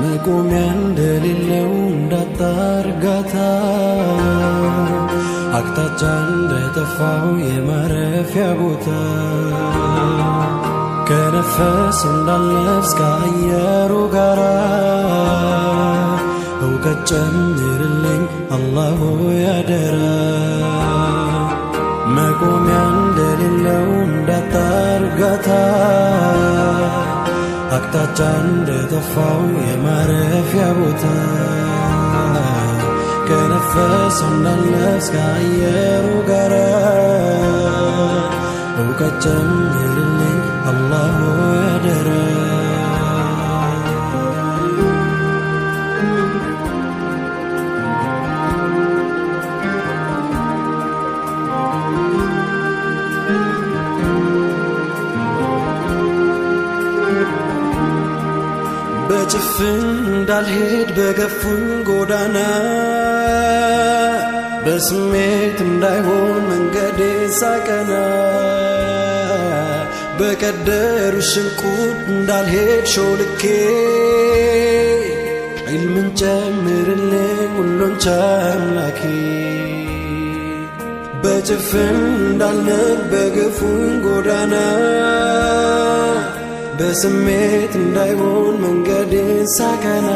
መቆሚያ እንደሌለው እንዳጣ እርጋታ አቅጣጫ እንደጠፋው የማረፊያ ቦታ ከነፈስ እንዳልነፍስ ከአየሩ ጋራ እውቀት ጨምርልኝ አላሁ ያደራ መቆሚያ እንደሌለው እንዳጣ እርጋታ አቅጣጫ እንደጠፋው የማረፊያ ቦታ ከነፈስ እንዳልነፍስ ከአየሩ ጋራ እውቀት ጨምርልኝ አላሁ ያደራ በጭፍን እንዳልሄድ በገፉኝ ጎዳና በስሜት እንዳይሆን መንገዴ ሳቀና በቀደሩ ሽንቁር እንዳልሄድ ሾልኬ ዒልምን ጨምርልኝ ሁሉን ቻይ አምላኬ በጭፍን እንዳልነድ በገፉኝ ጎዳና በስሜት እንዳይሆን መንገዴ ሳቀና